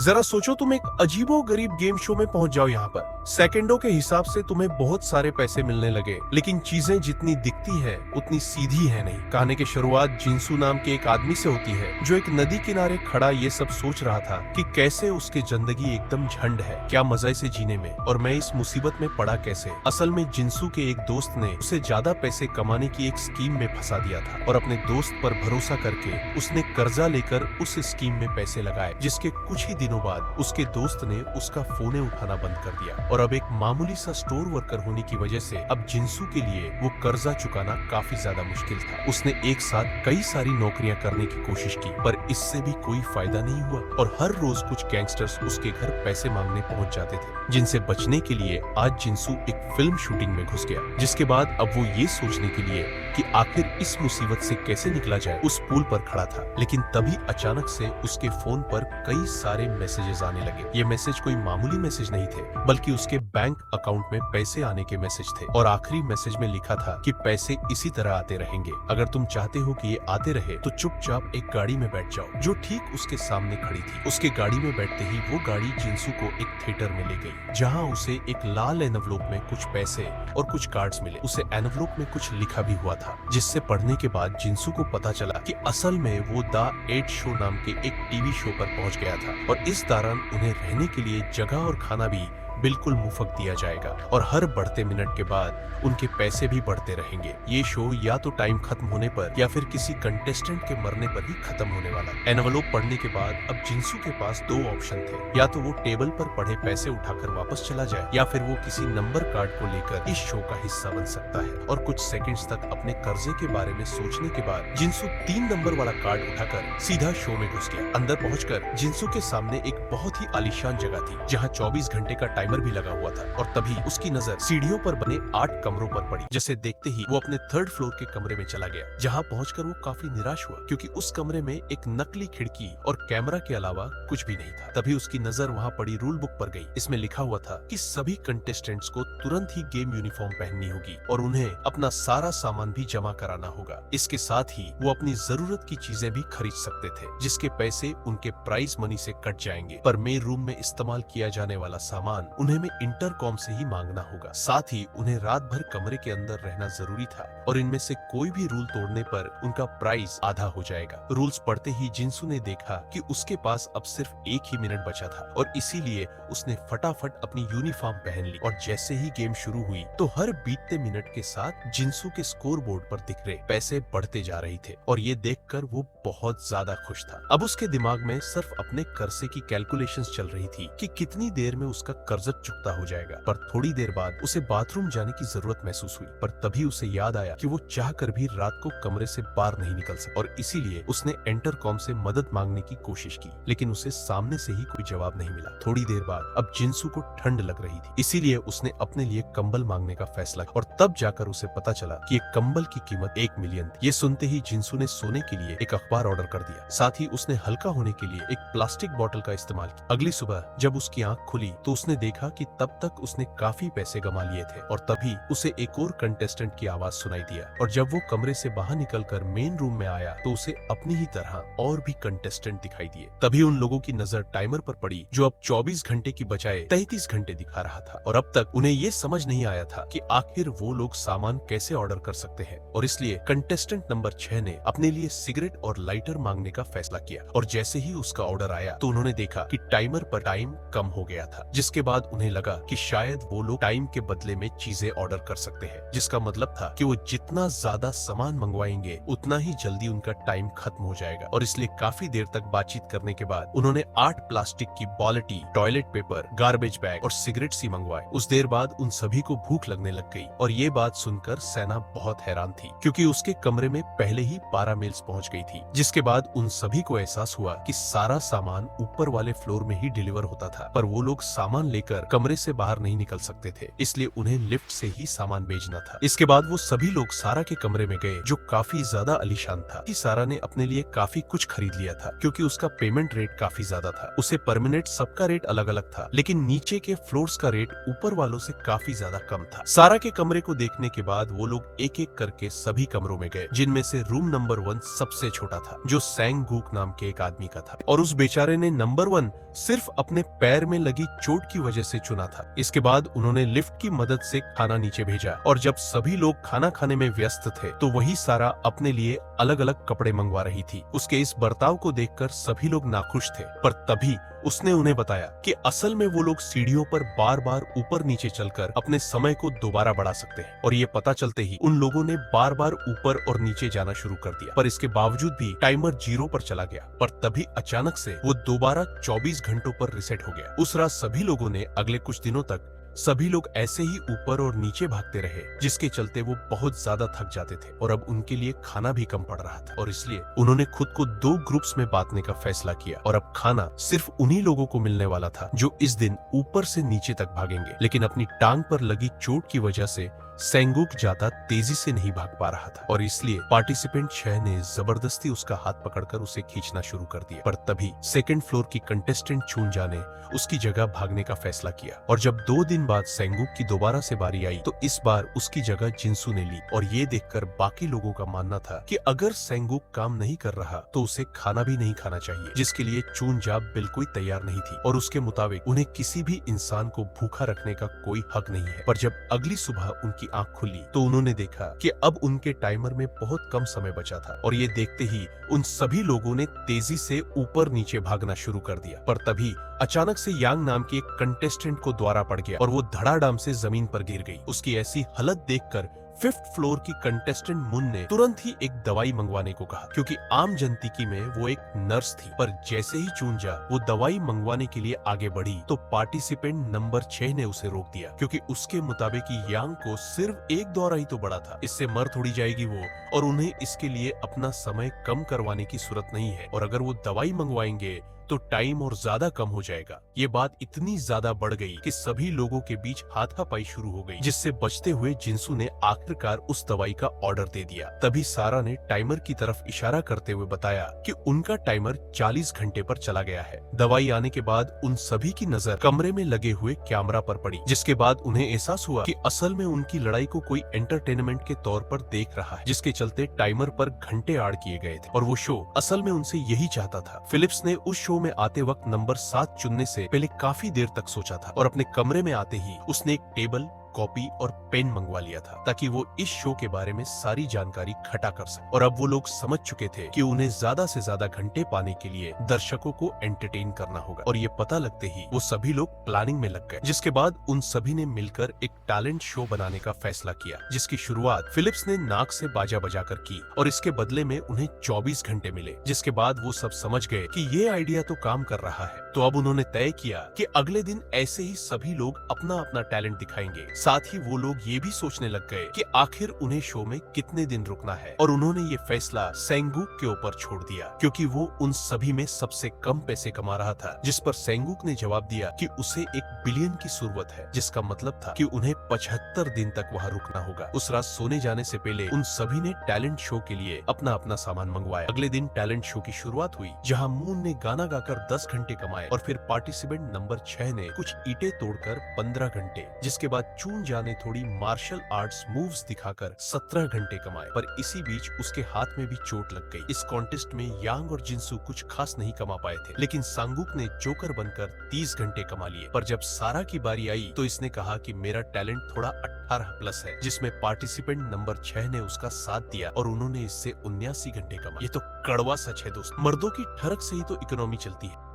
जरा सोचो, तुम एक अजीबोगरीब गेम शो में पहुंच जाओ। यहाँ पर सेकंडों के हिसाब से तुम्हें बहुत सारे पैसे मिलने लगे, लेकिन चीजें जितनी दिखती है उतनी सीधी है नहीं। कहानी की शुरुआत जिंसू नाम के एक आदमी से होती है, जो एक नदी किनारे खड़ा ये सब सोच रहा था कि कैसे उसकी जिंदगी एकदम झंड है, क्या मजा इसे जीने में, और मैं इस मुसीबत में पड़ा कैसे। असल में जिंसू के एक दोस्त ने उसे ज्यादा पैसे कमाने की एक स्कीम में फंसा दिया था, और अपने दोस्त पर भरोसा करके उसने कर्जा लेकर उस स्कीम में पैसे लगाए, जिसके कुछ ही दिनों बाद उसके दोस्त ने उसका फोन उठाना बंद कर दिया। और अब एक मामूली सा स्टोर वर्कर होने की वजह से अब जिंसू के लिए वो कर्जा चुकाना काफी ज्यादा मुश्किल था। उसने एक साथ कई सारी नौकरियां करने की कोशिश की, पर इससे भी कोई फायदा नहीं हुआ, और हर रोज कुछ गैंगस्टर्स उसके घर पैसे मांगने पहुंच जाते थे, जिनसे बचने के लिए आज जिंसू एक फिल्म शूटिंग में घुस गया। जिसके बाद अब वो ये सोचने के लिए कि आखिर इस मुसीबत से कैसे निकला जाए, उस पुल पर खड़ा था। लेकिन तभी अचानक से उसके फोन पर कई सारे मैसेजेस आने लगे। ये मैसेज कोई मामूली मैसेज नहीं थे, बल्कि उसके बैंक अकाउंट में पैसे आने के मैसेज थे। और आखिरी मैसेज में लिखा था कि पैसे इसी तरह आते रहेंगे, अगर तुम चाहते हो कि ये आते रहे तो चुपचाप एक गाड़ी में बैठ जाओ, जो ठीक उसके सामने खड़ी थी। उसके गाड़ी में बैठते ही वो गाड़ी जिंसू को एक थिएटर में ले गई, जहाँ उसे एक लाल एनवलप में कुछ पैसे और कुछ कार्ड्स मिले। उसे एनवलप में कुछ लिखा भी हुआ था, जिससे पढ़ने के बाद जिंसू को पता चला कि असल में वो द 8 शो नाम के एक टीवी शो पर पहुंच गया था, और इस दौरान उन्हें रहने के लिए जगह और खाना भी बिल्कुल मुफ्त दिया जाएगा, और हर बढ़ते मिनट के बाद उनके पैसे भी बढ़ते रहेंगे। ये शो या तो टाइम खत्म होने पर या फिर किसी कंटेस्टेंट के मरने पर ही खत्म होने वाला। एनवलप पढ़ने के बाद अब जिंसू के पास दो ऑप्शन थे, या तो वो टेबल पर पड़े पैसे उठाकर वापस चला जाए, या फिर वो किसी नंबर कार्ड को लेकर इस शो का हिस्सा बन सकता है। और कुछ सेकंड्स तक अपने कर्जे के बारे में सोचने के बाद जिंसू 3 नंबर वाला कार्ड उठाकर सीधा शो में घुस गया। अंदर पहुंचकर जिंसू के सामने एक बहुत ही आलीशान जगह थी, जहाँ 24 घंटे का टाइमर भी लगा हुआ था। और तभी उसकी नजर सीढ़ियों पर बने 8 कमरों पर पड़ी, जिसे देखते ही वो अपने 3rd फ्लोर के कमरे में चला गया। जहाँ पहुंचकर वो काफी निराश हुआ, क्योंकि उस कमरे में एक नकली खिड़की और कैमरा के अलावा कुछ भी नहीं था। तभी उसकी नजर वहाँ पड़ी रूल बुक पर गई। इसमें लिखा हुआ था कि सभी कंटेस्टेंट्स को तुरंत ही गेम यूनिफॉर्म पहननी होगी, और उन्हें अपना सारा सामान भी जमा कराना होगा। इसके साथ ही वो अपनी जरूरत की चीजें भी खरीद सकते थे, जिसके पैसे उनके प्राइज मनी से कट जाएंगे। पर मेन रूम में इस्तेमाल किया जाने वाला सामान उन्हें इंटरकॉम से ही मांगना होगा। साथ ही उन्हें रात भर कमरे के अंदर रहना जरूरी था, और इनमें से कोई भी रूल तोड़ने पर उनका प्राइस आधा हो जाएगा। रूल्स पढ़ते ही जिंसू ने देखा कि उसके पास अब सिर्फ 1 ही मिनट बचा था, और इसीलिए उसने फटाफट अपनी यूनिफॉर्म पहन ली। और जैसे ही गेम शुरू हुई तो हर बीतते मिनट के साथ जिंसू के स्कोर बोर्ड पर दिख रहे पैसे बढ़ते जा रहे थे, और ये देखकर वो बहुत ज्यादा खुश था। अब उसके दिमाग में सिर्फ अपने कर्जे की कैलकुलेशंस चल रही थी कि कितनी देर में उसका कर्जा चुकता हो जाएगा। पर थोड़ी देर बाद उसे बाथरूम जाने की जरूरत महसूस हुई, पर तभी उसे याद आया कि वो चाहकर भी रात को कमरे से बाहर नहीं निकल सकता, और इसीलिए उसने इंटरकॉम से मदद मांगने की कोशिश की, लेकिन उसे सामने से ही कोई जवाब नहीं मिला। थोड़ी देर बाद अब जिंसू को ठंड लग रही थी, इसीलिए उसने अपने लिए कंबल मांगने का फैसला किया, और तब जाकर उसे पता चला कि एक कंबल की कीमत 1 मिलियन थी। ये सुनते ही जिंसू ने सोने के लिए एक अखबार ऑर्डर कर दिया। साथ ही उसने हल्का होने के लिए एक प्लास्टिक बोतल का इस्तेमाल किया। अगली सुबह जब उसकी आंख खुली तो उसने देखा कि तब तक उसने काफी पैसे गमा लिए थे, और तभी उसे एक और कंटेस्टेंट की आवाज सुनाई दिया। और जब वो कमरे से बाहर निकलकर मेन रूम में आया तो उसे अपनी ही तरह और भी कंटेस्टेंट दिखाई दिए। तभी उन लोगों की नजर टाइमर पर पड़ी, जो अब 24 घंटे की बजाय 33 घंटे दिखा रहा था। और अब तक उन्हें ये समझ नहीं आया था कि आखिर वो लोग सामान कैसे ऑर्डर कर सकते हैं, और इसलिए कंटेस्टेंट नंबर 6 ने अपने लिए सिगरेट और लाइटर मांगने का फैसला किया। और जैसे ही उसका ऑर्डर आया तो उन्होंने देखा कि टाइमर पर टाइम कम हो गया था, जिसके बाद उन्हें लगा कि शायद वो लोग टाइम के बदले में चीजें ऑर्डर कर सकते हैं, जिसका मतलब था कि वो जितना ज्यादा सामान मंगवाएंगे उतना ही जल्दी उनका टाइम खत्म हो जाएगा। और इसलिए काफी देर तक बातचीत करने के बाद उन्होंने 8 प्लास्टिक की बाल्टी, टॉयलेट पेपर, गार्बेज बैग और सिगरेट ही मंगवाए। उस देर बाद उन सभी को भूख लगने लग गई, और ये बात सुनकर सैना बहुत हैरान थी, क्योंकि उसके कमरे में पहले ही 12 मेल्स पहुंच गई थी। जिसके बाद उन सभी को एहसास हुआ कि सारा सामान ऊपर वाले फ्लोर में ही डिलीवर होता था, पर वो लोग सामान लेकर कर कमरे से बाहर नहीं निकल सकते थे, इसलिए उन्हें लिफ्ट से ही सामान भेजना था। इसके बाद वो सभी लोग सारा के कमरे में गए जो काफी ज्यादा आलीशान था। कि सारा ने अपने लिए काफी कुछ खरीद लिया था क्योंकि उसका पेमेंट रेट काफी ज्यादा था। उसे पर मिनट सबका रेट अलग अलग था, लेकिन नीचे के फ्लोर्स का रेट ऊपर वालों से काफी ज्यादा कम था। सारा के कमरे को देखने के बाद वो लोग एक एक करके सभी कमरों में गए, जिनमें से रूम नंबर 1 सबसे छोटा था, जो सैंगूक नाम के एक आदमी का था। और उस बेचारे ने नंबर 1 सिर्फ अपने पैर में लगी चोट की वजह से चुना था। इसके बाद उन्होंने लिफ्ट की मदद से खाना नीचे भेजा, और जब सभी लोग खाना खाने में व्यस्त थे तो वही सारा अपने लिए अलग अलग कपड़े मंगवा रही थी। उसके इस बर्ताव को देखकर सभी लोग नाखुश थे, पर तभी उसने उन्हें बताया कि असल में वो लोग सीढ़ियों पर बार बार ऊपर नीचे चलकर अपने समय को दोबारा बढ़ा सकते हैं। और ये पता चलते ही उन लोगों ने बार बार ऊपर और नीचे जाना शुरू कर दिया, पर इसके बावजूद भी टाइमर 0 पर चला गया। पर तभी अचानक से वो दोबारा 24 घंटों पर रिसेट हो गया। उस रात सभी लोगों ने अगले कुछ दिनों तक सभी लोग ऐसे ही ऊपर और नीचे भागते रहे, जिसके चलते वो बहुत ज्यादा थक जाते थे और अब उनके लिए खाना भी कम पड़ रहा था। और इसलिए उन्होंने खुद को 2 ग्रुप्स में बांटने का फैसला किया, और अब खाना सिर्फ उन्हीं लोगों को मिलने वाला था जो इस दिन ऊपर से नीचे तक भागेंगे। लेकिन अपनी टांग पर लगी चोट की वजह से सैंगूक ज्यादा तेजी से नहीं भाग पा रहा था, और इसलिए पार्टिसिपेंट 6 ने जबरदस्ती उसका हाथ पकड़कर उसे खींचना शुरू कर दिया। पर तभी सेकंड फ्लोर की कंटेस्टेंट चूंजा ने उसकी जगह भागने का फैसला किया, और जब 2 दिन बाद सैंगूक की दोबारा से बारी आई तो इस बार उसकी जगह जिंसू ने ली। और ये देखकर बाकी लोगों का मानना था कि अगर सैंगूक काम नहीं कर रहा तो उसे खाना भी नहीं खाना चाहिए, जिसके लिए चूंजा बिल्कुल तैयार नहीं थी, और उसके मुताबिक उन्हें किसी भी इंसान को भूखा रखने का कोई हक नहीं है। पर जब अगली सुबह उनकी आंख खुली तो उन्होंने देखा कि अब उनके टाइमर में बहुत कम समय बचा था, और ये देखते ही उन सभी लोगों ने तेजी से ऊपर नीचे भागना शुरू कर दिया। पर तभी अचानक से यांग नाम की एक कंटेस्टेंट को द्वारा पड़ गया और वो धड़ाधड़ से जमीन पर गिर गई। उसकी ऐसी हालत देखकर 5th फ्लोर की कंटेस्टेंट मुन ने तुरंत ही एक दवाई मंगवाने को कहा, क्योंकि आम जनतिकी में वो एक नर्स थी। पर जैसे ही चूंजा वो दवाई मंगवाने के लिए आगे बढ़ी तो पार्टिसिपेंट नंबर 6 ने उसे रोक दिया, क्योंकि उसके मुताबिक यांग को सिर्फ एक दौरा ही तो बड़ा था, इससे मर थोड़ी जाएगी वो, और उन्हें इसके लिए अपना समय कम करवाने की जरूरत नहीं है, और अगर वो दवाई मंगवाएंगे तो टाइम और ज्यादा कम हो जाएगा। ये बात इतनी ज्यादा बढ़ गई कि सभी लोगों के बीच हाथापाई शुरू हो गई, जिससे बचते हुए जिंसू ने आखिरकार उस दवाई का ऑर्डर दे दिया। तभी सारा ने टाइमर की तरफ इशारा करते हुए बताया कि उनका टाइमर 40 घंटे पर चला गया है। दवाई आने के बाद उन सभी की नजर कमरे में लगे हुए कैमरा पर पड़ी, जिसके बाद उन्हें एहसास हुआ कि असल में उनकी लड़ाई को कोई एंटरटेनमेंट के तौर पर देख रहा है, जिसके चलते टाइमर पर घंटे ऐड किए गए थे, और वो शो असल में उनसे यही चाहता था। फिलिप्स ने उस शो में आते वक्त नंबर 7 चुनने से पहले काफी देर तक सोचा था, और अपने कमरे में आते ही उसने एक टेबल, कॉपी और पेन मंगवा लिया था, ताकि वो इस शो के बारे में सारी जानकारी इकट्ठा कर सके। और अब वो लोग समझ चुके थे कि उन्हें ज्यादा से ज्यादा घंटे पाने के लिए दर्शकों को एंटरटेन करना होगा, और ये पता लगते ही वो सभी लोग प्लानिंग में लग गए, जिसके बाद उन सभी ने मिलकर एक टैलेंट शो बनाने का फैसला किया, जिसकी शुरुआत फिलिप्स ने नाक से बाजा बजाकर की, और इसके बदले में उन्हें 24 घंटे मिले। जिसके बाद वो सब समझ गए कि ये आइडिया तो काम कर रहा है, तो अब उन्होंने तय किया कि अगले दिन ऐसे ही सभी लोग अपना अपना टैलेंट दिखाएंगे। साथ ही वो लोग ये भी सोचने लग गए कि आखिर उन्हें शो में कितने दिन रुकना है, और उन्होंने ये फैसला सैंगूक के ऊपर छोड़ दिया, क्योंकि वो उन सभी में सबसे कम पैसे कमा रहा था। जिस पर सैंगूक ने जवाब दिया कि उसे 1 बिलियन की जरूरत है, जिसका मतलब था कि उन्हें 75 दिन तक वहाँ रुकना होगा। उस रात सोने जाने से पहले उन सभी ने टैलेंट शो के लिए अपना अपना सामान मंगवाया। अगले दिन टैलेंट शो की शुरुआत हुई, जहाँ मून ने गाना गाकर 10 घंटे कमाए, और फिर पार्टिसिपेंट नंबर 6 ने कुछ ईंटें तोड़कर 15 घंटे, जिसके बाद चूंजा ने थोड़ी मार्शल आर्ट्स मूव्स दिखाकर 17 घंटे कमाए। पर इसी बीच उसके हाथ में भी चोट लग गई। इस कॉन्टेस्ट में यांग और जिंसू कुछ खास नहीं कमा पाए थे, लेकिन सांगुक ने जोकर बनकर 30 घंटे कमा लिए। पर जब सारा की बारी आई तो इसने कहा कि मेरा टैलेंट थोड़ा 18+ है, जिसमें पार्टिसिपेंट नंबर 6 ने उसका साथ दिया, और उन्होंने इससे 79 घंटे कमाए। ये तो कड़वा सच है दोस्त, मर्दों की ठरक से ही तो इकोनॉमी चलती है।